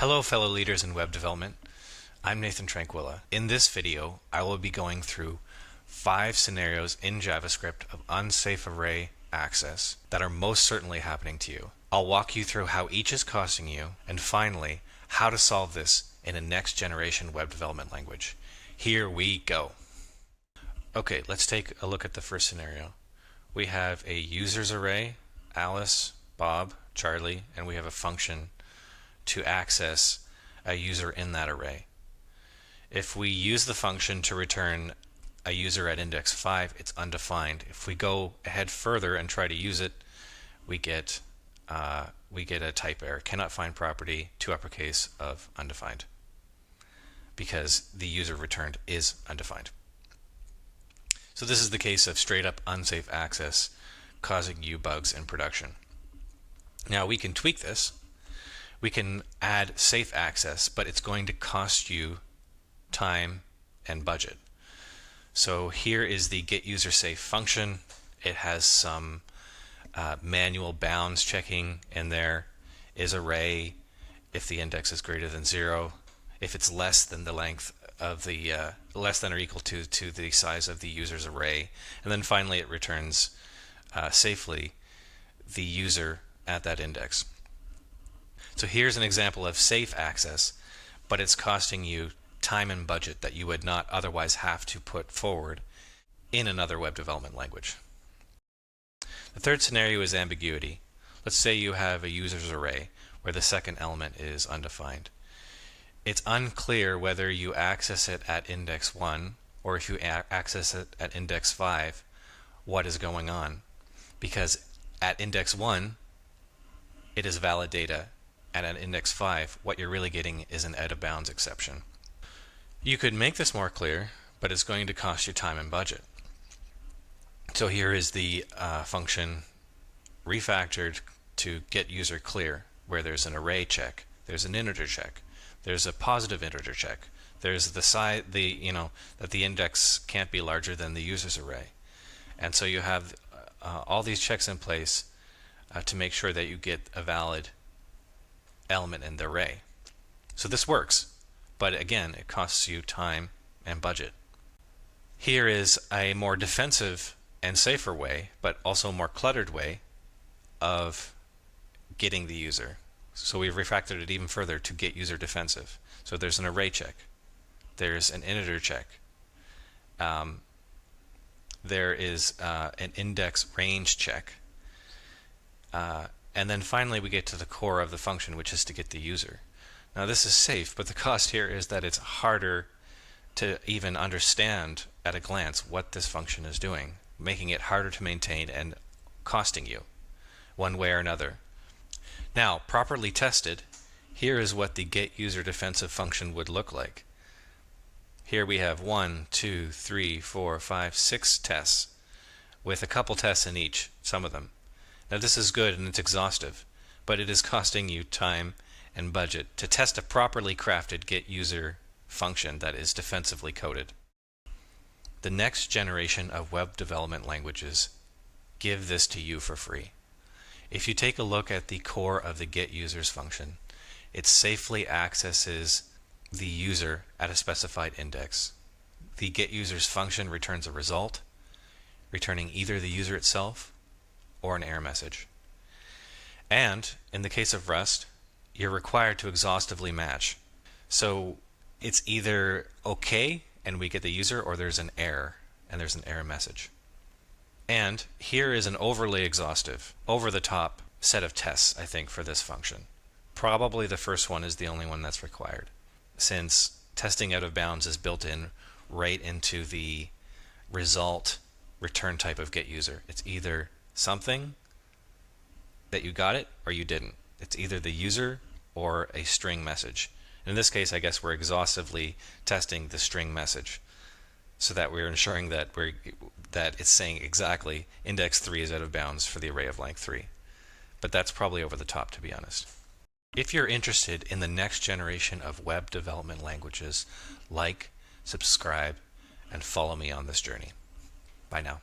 Hello fellow leaders in web development. I'm Nathan Tranquilla. In this video, I will be going through 5 scenarios in JavaScript of unsafe array access that are most certainly happening to you. I'll walk you through how each is costing you, and finally, how to solve this in a next generation web development language. Here we go. Okay, let's take a look at the first scenario. We have a users array, Alice, Bob, Charlie, and we have a function to access a user in that array. If we use the function to return a user at index 5, it's undefined. If we go ahead further and try to use it, we get a type error, cannot find property, to uppercase of undefined, because the user returned is undefined. So this is the case of straight up unsafe access causing you bugs in production. Now we can tweak this. We can add safe access, but it's going to cost you time and budget. So here is the getUserSafe function. It has some manual bounds checking in there. Is array if the index is greater than 0, if it's less than the length of the less than or equal to the size of the user's array, and then finally it returns safely the user at that index. So here's an example of safe access, but it's costing you time and budget that you would not otherwise have to put forward in another web development language. The third scenario is ambiguity. Let's say you have a users array where the second element is undefined. It's unclear whether you access it at index 1 or if you access it at index 5, what is going on. Because at index 1, it is valid data. And at index 5, what you're really getting is an out of bounds exception. You could make this more clear, but it's going to cost you time and budget. So here is the function refactored to get user clear, where there's an array check, there's an integer check, there's a positive integer check, there's the size, that the index can't be larger than the user's array. And so you have all these checks in place to make sure that you get a valid element in the array. So this works, but again, it costs you time and budget. Here is a more defensive and safer way, but also more cluttered way of getting the user. So we've refactored it even further to get user defensive. So there's an array check, there's an integer check, there is an index range check, and then finally we get to the core of the function, which is to get the user. Now this is safe, but the cost here is that it's harder to even understand at a glance what this function is doing, making it harder to maintain and costing you one way or another. Now, properly tested, here is what the getUserDefensive function would look like. Here we have 1, 2, 3, 4, 5, 6 tests, with a couple tests in each, some of them. Now this is good and it's exhaustive, but it is costing you time and budget to test a properly crafted getUser function that is defensively coded. The next generation of web development languages give this to you for free. If you take a look at the core of the getUsers function, it safely accesses the user at a specified index. The getUsers function returns a result, returning either the user itself or an error message. And in the case of Rust, you're required to exhaustively match. So it's either okay and we get the user, or there's an error and there's an error message. And here is an overly exhaustive, over-the-top set of tests, I think, for this function. Probably the first one is the only one that's required, since testing out of bounds is built in right into the result return type of getUser. It's either something that you got it or you didn't. It's either the user or a string message. In this case, I guess we're exhaustively testing the string message so that we're ensuring that it's saying exactly index 3 is out of bounds for the array of length 3. But that's probably over the top, to be honest. If you're interested in the next generation of web development languages, like, subscribe, and follow me on this journey. Bye now.